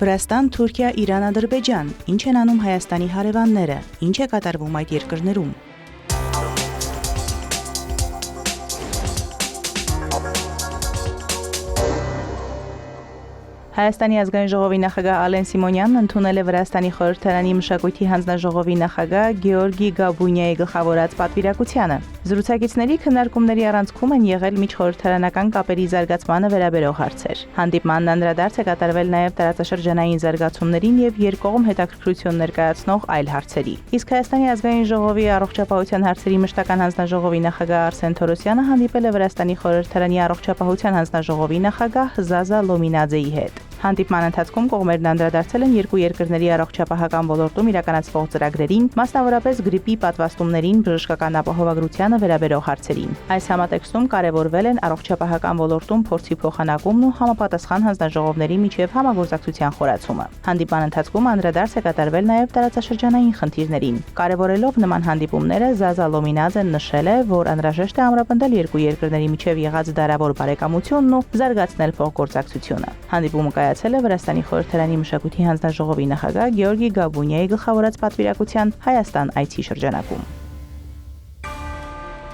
Վրաստան, Թուրքիա, Իրան, Ադրբեջան, ինչ են անում Հայաստանի հարևանները, ինչ է կատարվում այդ երկրներում։ Հայաստանի ազգային ժողովի նախագահ Ալեն Սիմոնյանն ընդունել է Վրաստանի խորհրդարանի մշակույթի հանձնաժողովի նախագահ Գեորգի Գաբունյայի գլխավորած պատվիրակությանը։ Զրուցակիցների քննարկումների առանցքում են եղել միջխորհրդարանական կապերի զարգացմանը վերաբերող հարցեր։ Հանդիպմանն անդրադարձ է կատարվել նաև տարածաշրջանային զարգացումներին եւ երկկողմ հետաքրքրություն ներկայացնող այլ հարցերի։ Իսկ Հայաստանի ազգային ժողովի առողջապահության հարցերի մշտական հանձնաժողովի նախագահ Արսեն Թորոսյանը հանդիպել է Վրաստանի խորհրդարանի առողջապահության հանձնաժողովի նախագահ Զազա Լոմինաձեի հետ։ Հանդիպման ընթացքում կողմերն անդրադարձել են երկու երկրների առողջապահական ոլորտում իրականացվող ծրագրերին, մասնավորապես գրիպի պատվաստումներին, բժշկական ապահովագրությանը վերաբերող հարցերին։ Այս համատեքստում կարևորվել են առողջապահական ոլորտում փորձի փոխանակումն ու համապատասխան հանձնաժողովների միջև համագործակցության խորացումը։ Հանդիպման ընթացքում անդրադարձ է կատարվել նաև տարածաշրջանային խնդիրներին։ Կարևորելով նման հանդիպումները, Զազա Լոմինաձեն նշել է, որ անհրաժեշտ է ամրապնդել երկու երկրների միջև եղած դարավոր բարեկամությունն ու զարգացնել փոխգործակցությունը։ Հանդիպումը կայացել է Վրաստանի խորհրդարանի մշակույթի հանձնաժողովի նախագահ Գեորգի Գաբունյայի գլխավորած պատվիրակության Հայաստան այցի շրջանակում։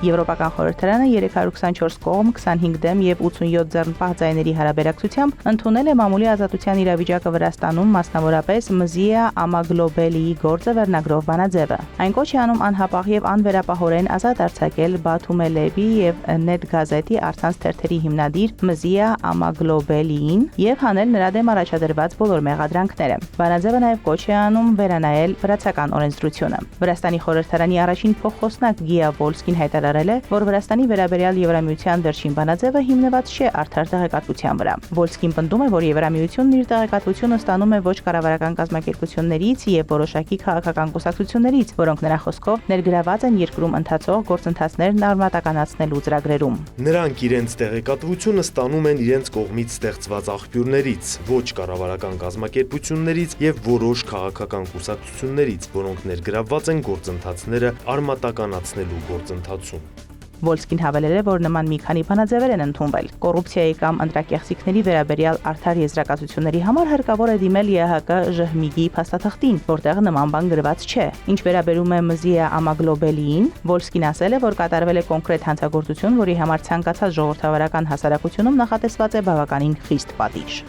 Եվրոպական խորհրդարանը 324 կողմ, 25 դեմ եւ 87 ձեռնպահ ձայների հարաբերակցությամբ ընդունել է մամուլի ազատության իրավիճակը Վրաստանում, մասնավորապես Մզիա Ամագլոբելիի գործը վերնագրով բանաձևը։ Այն կոչ է անում անհապաղ եւ անվերապահորեն ազատ արձակել Բաթումելեբի եւ Net գազետի առցանց թերթերի հիմնադիր Մզիա Ամագլոբելիին եւ հանել նրա դեմ առաջադրված բոլոր մեղադրանքները։ Բանաձևը նաեւ կոչ է անում վերանայել վրացական օրենսդրությունը։ Վրաստանի խորհրդարանի առաջին փոխխոսնակ Գիա Վոլսկին հայտարարել է, որ Վրաստանի վերաբերյալ Եվրամիության վերջին բանաձևը հիմնված չէ արդար տեղեկատվության վրա։ Վոլսկին պնդում է, որ Եվրամիությունն իր տեղեկատվությունը ստանում է ոչ կառավարական կազմակերպություններից եւ որոշակի քաղաքական կուսակցություններից, որոնք նրա խոսքով ներգրաված են երկրում ընթացող գործընթացներն արմատականացնելու ծրագրերում։ Նրանք իրենց տեղեկատվությունը ստանում են իրենց կողմից ստեղծված աղբյուրներից, ոչ կառավարական կազմակերպություններից եւ որոշ քաղաքական կուսակցություններից, որոնք ներգրաված են գործընթացները արմատականացնելու գործընթացում։ Վոլսկին հավելել է, որ նման մի քանի բանաձևեր են ընդունվել։ Կոռուպցիայի կամ ընտրակեղծիքների վերաբերյալ արդար եզրակացությունների համար հարկավոր է դիմել ԵՀԿ ԺՀՄԻԳ-ի փաստաթղթին, որտեղ նման բան գրված չէ։ Ինչ վերաբերում է Մզիա Ամագլոբելիին, Վոլսկին ասել է, որ կատարվել է կոնկրետ հանցագործություն, որի համար ցանկացած ժողովրդավարական հասարակությունում նախատեսված է բավականին խիստ պատիժ։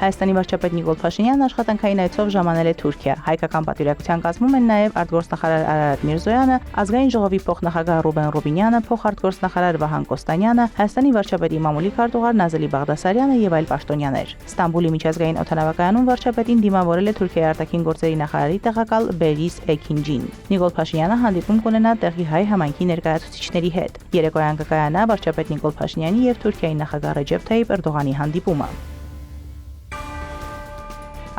Հայաստանի վարչապետ Նիկոլ Փաշինյանն աշխատանքային այցով ժամանել է Թուրքիա։ Հայկական պատվիրակության կազմում են նաև արտգործնախարար Արարատ Միրզոյանը, ազգային ժողովի փոխնախագահ Ռուբեն Ռուբինյանը, փոխարտգործնախարար Վահան Կոստանյանը, Հայաստանի վարչապետի մամուլի քարտուղար Նազելի Բաղդասարյանը եւ այլ պաշտոնյաներ։ Ստամբուլի միջազգային օդանավակայանում վարչապետին դիմավորել է Թուրքիայի արտաքին գործերի նախարարի տեղակալ Բերիս Էքինջին։ Նիկոլ Փաշինյանը հանդիպում կունենա տեղի հայ համայնքի ներկայացուցիչների հետ։ Երեկոյան կկայանա վարչապետ Նիկոլ Փաշինյանի եւ Թուրքիայի նախագահ Ռեջեփ Թայիփ Էրդողանի հանդիպումը։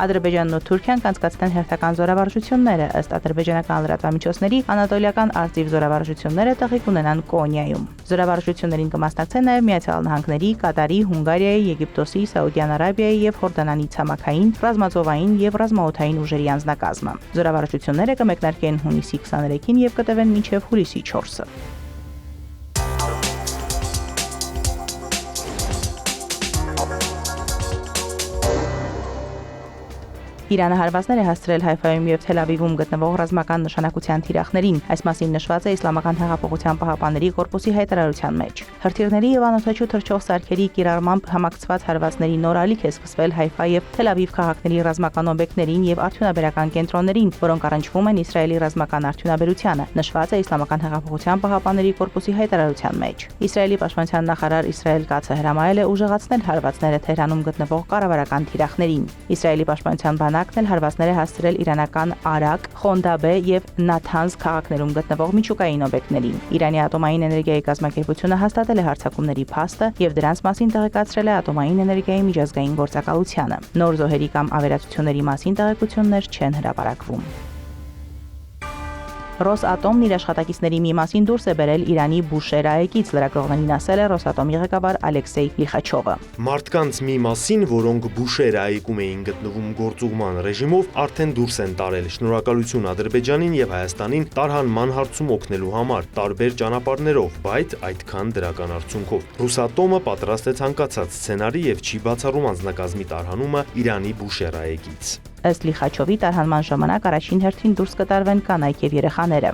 Ադրբեջանն ու Թուրքիան կանցկացնեն հերթական զորավարժությունները, ըստ ադրբեջանական լրատվամիջոցների, անատոլիական արտիվ զորավարժությունները տեղի կունենան Կոնիայում։ Զորավարժություններին կմասնակցեն նաև Միացյալ Նահանգների, Կատարի, Հունգարիայի, Եգիպտոսի, Սաուդյան Արաբիայի եւ Հորդանանի ցամաքային, ռազմածովային եւ ռազմաօդային ուժերի անձնակազմը։ Զորավարժությունները կմեկնարկեն հունիսի 23-ին եւ կտևեն մինչեւ հուլիսի 4-ը։ Իրանը հարվածներ է հասցրել Հայֆայում եւ Թել Ավիվում գտնվող ռազմական նշանակության թիրախներին։ Այս մասին նշված է Իսլամական հեղափոխության պահապանների կորպուսի հայտարարության մեջ։ Հրթիռների եւ անօթաչու թռչող սարքերի կիրառմամբ համակցված հարվածների նոր ալիք է սկսվել Հայֆա եւ Թել Ավիվ քաղաքների ռազմական օբյեկտներին եւ արդյունաբերական կենտրոններին, որոնք առնչվում են Իսրայելի ռազմական արդյունաբերությանը, նշված է Իսլամական հեղափոխության պահապանների կորպուսի հայտարարության մեջ։ Իսրայելի պաշտպանության նախարար Իսրայել Կացը հրամայել է ուժեղացնել հարվածները Թեհրանում գտնվող կառավարական թիրախներին։ Իսրայելի պաշտպանության բանակն էլ հարվածներ է հասցրել իրանական Արաք, Խոնդաբե եւ Նաթանզ քաղաքներում գտնվող միջուկային օբյեկտներին։ Իրանի ատոմային էներգիայի կազմակերպությունը հաստատել է հարձակումների փաստը եւ դրանց մասին տեղեկացրել է ատոմային էներգիայի միջազգային գործակալությանը։ Նոր զոհերի կամ ավերածությունների մասին տեղեկություններ չեն հրապարակվում։ Ռոսատոմն իր աշխատակիցների մի մասին դուրս է բերել Իրանի Բուշեր այգից, լրագրողներին ասել է Ռոսատոմի ղեկավար Ալեքսեյ Լիխաչովը։ Մարդկանց մի մասին, որոնք Բուշեր այգում էին գտնվում գործուղման ռեժիմով, արդեն դուրս են տարել։ Շնորհակալություն Ադրբեջանին եւ Հայաստանին տարհանման հարցում օգնելու համար, տարբեր ճանապարհներով, բայց այդքան դրական արդյունքով։ Ռուսատոմը պատրաստ է ցանկացած սցենարի եւ չի բացառում անձնակազմի տարհանումը Իրանի Բուշեր այգից։ Ըստ Լիխաչովի տարհանման ժամանակ առաջին հերթին դուրս կտարվեն կանայք եւ երեխաները։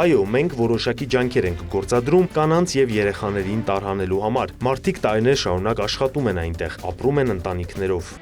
Այո, մենք որոշակի ջանքեր ենք գործադրում կանանց եւ երեխաներին տարհանելու համար։ Մարդիկ տարիներ շարունակ աշխատում են այնտեղ, ապրում են ընտանիքներով։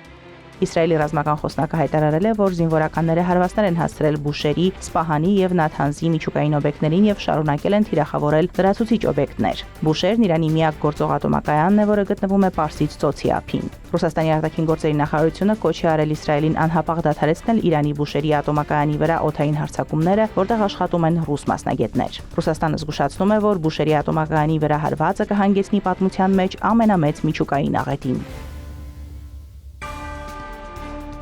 Իսրայելի ռազմական խոսնակը հայտարարել է, որ զինվորականները հարվածներ են հասցրել Բուշերի, Սպահանի եւ Նաթանզի միջուկային օբյեկտներին եւ շարունակել են թիրախավորել լրացուցիչ օբյեկտներ։ Բուշերն Իրանի միակ գործող ատոմակայանն է, որը գտնվում է Պարսից ծոցի ափին։ Ռուսաստանի արտաքին գործերի նախարարությունը կոչ է արել Իսրայելին անհապաղ դադարեցնել Իրանի Բուշերի ատոմակայանի վրա օդային հարձակումները, որտեղ աշխատում են ռուս մասնագետներ։ Ռուսաստանը զգուշացնում է, որ Բուշերի ատոմակայանի վրա հարվածը կհանգեցնի պատմության մեջ ամենամեծ միջուկային աղետին։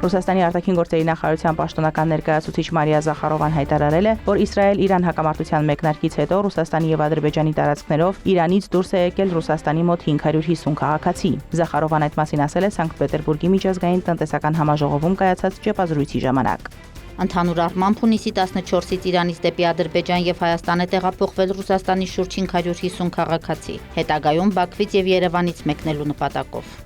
Ռուսաստանի արտաքին գործերի նախարարության պաշտոնական ներկայացուցիչ Մարիա Զախարովան հայտարարել է, որ Իսրայել-Իրան հակամարտության մեկնարկից հետո Ռուսաստանի եւ Ադրբեջանի տարածքներով Իրանից դուրս է եկել Ռուսաստանի մոտ 550 քաղաքացի։ Զախարովան այդ մասին ասել է Սանկտ Պետերբուրգի միջազգային տնտեսական համաժողովում կայացած ճեպազրույցի ժամանակ։ Ընդհանուր առմամբ հունիսի 14-ից Իրանից դեպի Ադրբեջան եւ Հայաստան է տեղափոխվել Ռուսաստանի շուրջ 550 քաղաքացի, հետագայում Բաքվից եւ Երևանից մեկնելու նպատակով։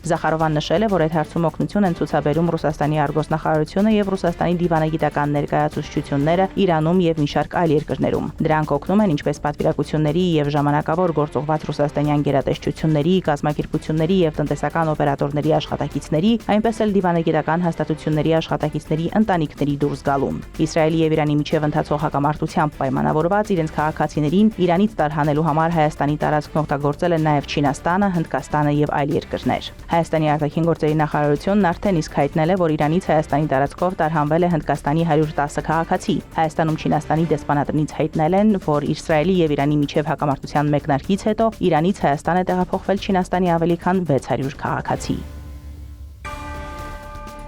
Զախարովան նշել է, որ այդ հարցում օգնություն են ցուցաբերում Ռուսաստանի արգոսնախարարությունը եւ Ռուսաստանի դիվանագիտական ներկայացուցչությունները Իրանում եւ մի շարք այլ երկրներում։ Դրանք օգնում են ինչպես պատվիրակությունների եւ ժամանակավոր գործողված ռուսաստանյան գերատեսչությունների, կազմակերպությունների եւ տնտեսական օպերատորների աշխատակիցների, այնպես էլ դիվանագիտական հաստատությունների աշխատակիցների ընտանիքների դուրս գալուն։ Իսրայելի եւ Իրանի միջև ընթացող հակամարտությամբ պայմանավորված իրենց քաղաքացիներին Իրանից տարհանելու համար Հայաստանի տարածքն օգտագործել են նաեւ Չինաստանը, Հնդկաստանը եւ այլ երկրներ։ Հայաստանի արտաքին գործերի նախարարությունն արդեն իսկ հայտնել է, որ Իրանից Հայաստանի տարածքով տարհանվել է Հնդկաստանի 110 քաղաքացի։ Հայաստանում Չինաստանի դեսպանատնից հայտնել են, որ Իսրայելի եւ Իրանի միջև հակամարտության մեկնարկից հետո Իրանից Հայաստան է տեղափոխվել Չինաստանի ավելի քան 600 քաղաքացի։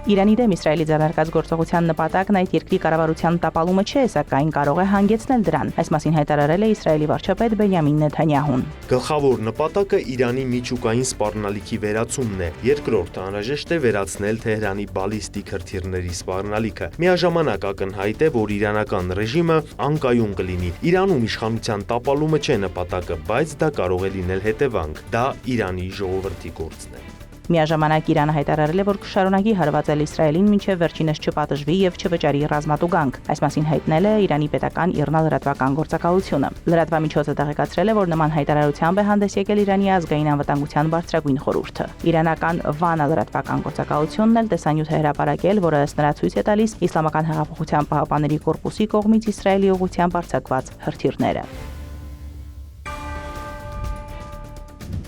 Իրանի դեմ Իսրայելի ձեռնարկած գործողության նպատակն այդ երկրի կառավարության տապալումը չէ, սակայն կարող է հանգեցնել դրան։ Այս մասին հայտարարել է Իսրայելի վարչապետ Բենյամին Նեթանյահուն։ Գլխավոր նպատակը Իրանի միջուկային սպառնալիքի վերացումն է։ Երկրորդը անհրաժեշտ է վերացնել Թեհրանի բալիստիկ հրթիռների սպառնալիքը։ Միաժամանակ ակնհայտ է, որ իրանական ռեժիմը անկայուն կլինի։ Իրանում իշխանության տապալումը չէ նպատակը, բայց դա կարող է լինել հետևանք։ Դա Իրանի ժողովրդի գործն է։ Միաժամանակ Իրանը հայտարարել է, որ կշարունակի հարվածել Իսրայելին մինչև վերջինս չպատժվի եւ չվճարի ռազմատուգանք։ Այս մասին հայտնել է Իրանի պետական ԻՌՆԱ լրատվական գործակալությունը։ Լրատվամիջոցը տեղեկացրել է, որ նման հայտարարությամբ է հանդես եկել Իրանի ազգային անվտանգության բարձրագույն խորհուրդը։ Իրանական Վանա լրատվական գործակալությունն էլ տեսանյութ է հրապարակել, որը ըստ նրա ցույց է տալիս Իսլամական հեղափոխության պահապանների կորպուսի կողմից Իսրայելի ուղղությամբ արձակված հրթիռները։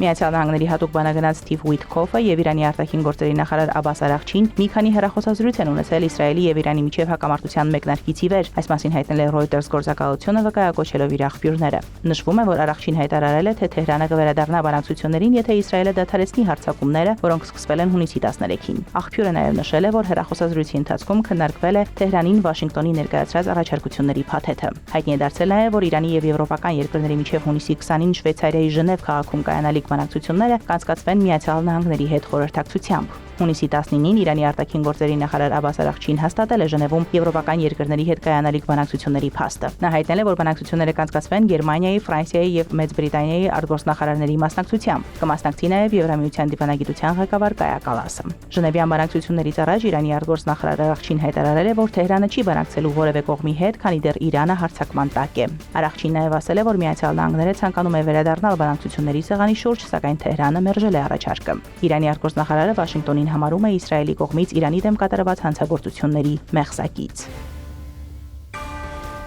Միացյալ Նահանգների հատուկ բանագնաց Սթիվ Ուիթքոֆը եւ Իրանի արտաքին գործերի նախարար Աբաս Արաղչին մի քանի հեռախոսազրույց են ունեցել Իսրայելի եւ Իրանի միջև հակամարտության մեկնարկից ի վեր։ Այս մասին հայտնել է Reuters գործակալությունը վկայակոչելով իր աղբյուրները։ Նշվում է, որ Արաղչին հայտարարել է, թե Թեհրանը կվերադառնա բանակցություններին, եթե Իսրայելը դադարեցնի հարձակումները, որոնք սկսվել են հունիսի 13-ին։ Աղբյուրը նաեւ նշել է, որ հեռախոսազրույցի ընթացքում քննարկվել է Թեհրանին Վաշինգտոնի ներկայացրած առաջարկությունների փաթեթը։ Հայտնի է դարձել նաեւ, որ Իրանի եւ եվրոպական երկրների միջև հունիսի 20-ին Շվեյցարիայի Ժնև քաղաքում կայանալիք բանակցությունները կանցկացվեն Միացյալ Նահանգների հետ խորհրդակցությամբ։ Հունիսի 19-ին Իրանի արտաքին գործերի նախարար Աբաս Արաղչին հաստատել է Ժնևում եվրոպական երկրների հետ կայանալիք բանակցությունների փաստը։ Նա հայտնել է, որ բանակցությունները կանցկացվեն Գերմանիայի, Ֆրանսիայի եւ Մեծ Բրիտանիայի արտգործնախարարների մասնակցությամբ։ Կմասնակցի նաեւ Եվրամիության դիվանագիտության ղեկավար Կայա Կալասը։ Ժնևյան բանակցություններից առաջ Իրանի արտգործնախարար Արաղչին հայտարարել է, որ Թեհրանը չի բանակցելու որևէ կողմի հետ, քանի դեռ Իրանը հարձակման տակ է։ Արաղչին նաեւ ասել է, որ Միացյալ Նահանգները ցանկանում է վերադառնալ բանակցությունների սեղանի շուրջ, սակայն Թեհրանը մերժել է առաջարկը։ Իրանի արտգործնախարարը Վաշինգտոնին համարում է Իսրայելի կողմից Իրանի դեմ կատարված հանցագործությունների մեղսակից։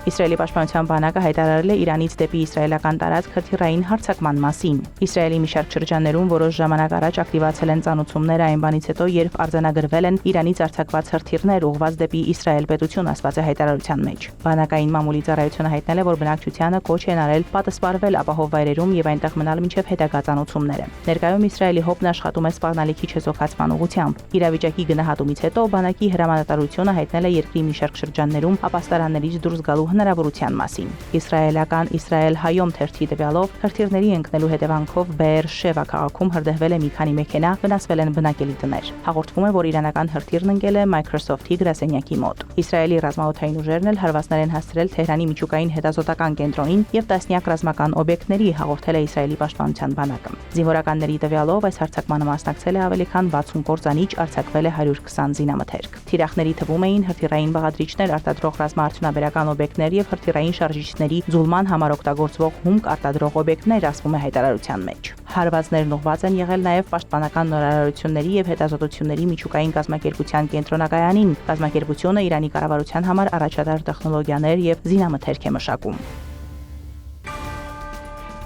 Իսրայելի պաշտպանության բանակը հայտարարել է Իրանից դեպի իսրայելական տարածք հրթիռային հարձակման մասին։ Իսրայելի մի շարք շրջաններում որոշ ժամանակ առաջ ակտիվացել են ծանուցումները այն բանից հետո, երբ արձանագրվել են Իրանից արձակված հրթիռներ ուղղված դեպի Իսրայել պետություն, ասված է հայտարարության մեջ։ Բանակային մամուլի ծառայությունը հայտնել է, որ բնակչությանը կոչ են արել պատասպարվել ապահով վայրերում եւ այնտեղ մնալ մինչև հետագա ծանուցումները։ Ներկայում Իսրայելի հոբն աշխատում է սպառնալիքի չեզոքացման ուղղությամբ։ Իրավիճակի գնահատումից հետո բանակի հրամանատարությունը հայտնել է երկրի մի շարք շրջաններում ապաստարաններից դուրս գալու հնարավորության մասին։ Իսրայելական Իսրայել Հայոմ թերթի տվյալով հրթիռների ընկնելու հետևանքով Բեեր Շևա քաղաքում հրդեհվել է մի քանի մեքենա, վնասվել են բնակելի տներ։ Հաղորդվում է, որ իրանական հրթիռն ընկել է Microsoft-ի գրասենյակի մոտ։ Իսրայելի ռազմաօդային ուժերն էլ հարվածներ են հասցրել Թեհրանի միջուկային հետազոտական կենտրոնին եւ տասնյակ ռազմական օբյեկտների, հաղորդել է Իսրայելի պաշտպանության բանակը։ Զինվորականների տվյալով այս հարձակմանը մասնակցել է ավելի քան 60 կործանիչ, արձակվել է 120 զինամթերք։ Թիրախների թվում էին հրթիռային բաղադրիչներ արտադրող ռազմաարդյունաբերական օբյեկտներ եւ հրթիռային շարժիչների ձուլման համար օգտագործվող հումք արտադրող օբյեկտներ, ասվում է հայտարարության մեջ։ Հարվածներն ուղղված են եղել նաեւ պաշտպանական նորարարությունների եւ հետազոտությունների միջուկային կազմակերպության կենտրոնակայանին։ Կազմակերպությունը Իրանի կառավարության համար առաջադար տեխնոլոգիաներ եւ զինամթերք է մշակում։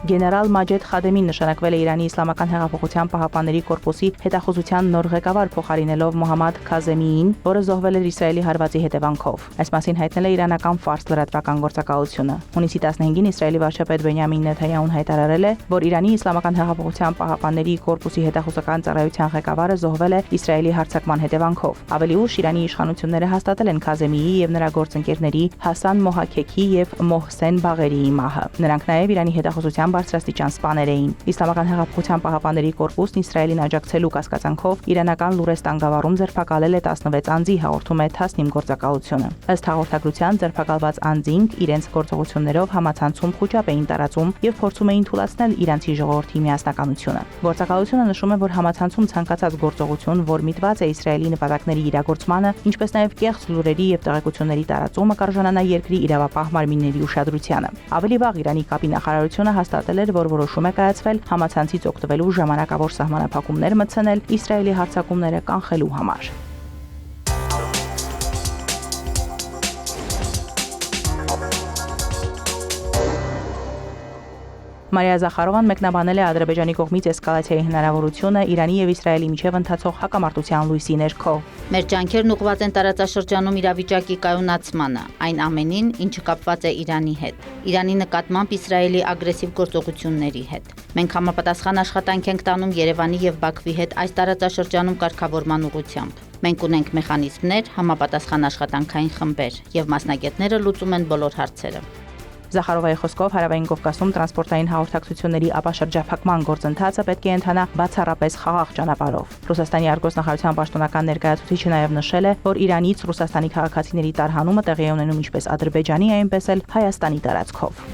Գեներալ Մաջեդ Խադեմին նշանակվել է Իրանի Իսլամական հեղափոխության պահապանների կորպուսի հետախուզության նոր ղեկավար, փոխարինելով Մոհամմադ Քազեմիին, որը զոհվել էր Իսրայելի հարվածի հետևանքով։ Այս մասին հայտնել է իրանական Ֆարս լրատվական գործակալությունը։ Հունիսի 15-ին Իսրայելի վարչապետ Բենյամին Նեթանյահուն հայտարարել է, որ Իրանի Իսլամական հեղափոխության պահապանների կորպուսի հետախուզական ծառայության ղեկավարը զոհվել է Իսրայելի հարձակման հետևանքով։ Ավելի ուշ Իրանի իշխանությունները հաստատել են Քազեմիի եւ նրա գործընկերների Հասան Մոհաքեքի եւ Մոհսեն Բաղերիի մահը։ Նրանք նաեւ Իրանի հետախուզության բարձրաստիճան սպաներ էին։ Իսլամական հեղափոխության պահապանների կորպուսն Իսրայելին աջակցելու կասկածանքով իրանական Լուրեստան գավառում ձերբակալել է 16 անձի, հաղորդում է TASNIM գործակալությունը։ Ըստ հաղորդագրության ձերբակալված անձինք իրենց գործողություններով համացանցում խուճապ էին տարածում եւ փորձում էին թուլացնել իրանցի ժողովրդի միասնականությունը։ Գործակալությունը նշում է, որ համացանցում ցանկացած գործողություն, որ միտված է Իսրայելի նպատակների իրագործմանը, ինչպես նաեւ կեղծ լուրերի եւ տեղեկությունների տարածումը կարժանանա երկրի իրավապահ մարմինների ուշադրությանը։ Ավելի վաղ Իրանի կապի նախարարությունը հաստատել էր, որ որոշում է կայացվել համացանցից օգտվելու ժամանակավոր սահմանափակումներ մտցնել Իսրայելի հարձակումները կանխելու համար։ Մարիա Զախարովան մեկնաբանել է Ադրբեջանի կողմից էսկալացիայի հնարավորությունը Իրանի եւ Իսրայելի միջև ընթացող հակամարտության լույսի ներքո։ Մեր ջանքերն ուղղված են տարածաշրջանում իրավիճակի կայունացմանը, այն ամենին, ինչը կապված է Իրանի հետ, Իրանի նկատմամբ Իսրայելի ագրեսիվ գործողությունների հետ։ Մենք համապատասխան աշխատանք ենք տանում Երևանի եւ Բաքվի հետ այս տարածաշրջանում կարգավորման ուղղությամբ։ Մենք ունենք մեխանիզմներ, համապատասխան աշխատանքային խմբեր եւ մասնագետները լուծում են բոլոր հարցերը։ Զախարովայի խոսքով Հարավային Կովկասում տրանսպորտային հաղորդակցությունների ապաշրջափակման գործընթացը պետք է ընթանա բացառապես խաղաղ ճանապարհով։ Ռուսաստանի արտգործնախարարության պաշտոնական ներկայացուցիչը նաև նշել է, որ Իրանից Ռուսաստանի քաղաքացիների տարհանումը տեղի է ունենում ինչպես Ադրբեջանի, այնպես էլ Հայաստանի տարածքով։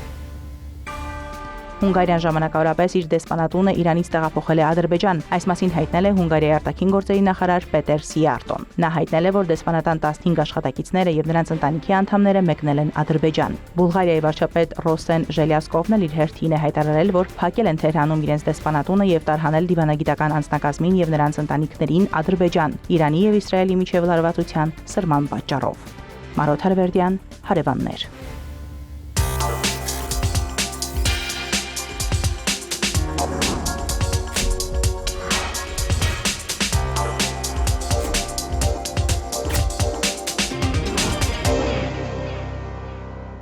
Հունգարիան ժամանակավորապես իր դեսպանատունը Իրանից տեղափոխել է Ադրբեջան։ Այս մասին հայտնել է Հունգարիայի արտաքին գործերի նախարար Պետեր Սիարտոն։ Նա հայտնել է, որ դեսպանատան 15 աշխատակիցները եւ նրանց ընտանիքի անդամները մեկնել են Ադրբեջան։ Բուլղարիայի վարչապետ Ռոսեն Ժելյասկովն էլ իր հերթին է հայտարարել, որ փակել են Թեհրանում իրենց դեսպանատունը եւ տարհանել դիվանագիտական անձնակազմին եւ նրանց ընտանիքներին Ադրբեջան, Իրանի եւ Իսրայելի միջև լարվածության սրման պատճառով։ Մարոթ Հարվերդյան, Հարևաններ։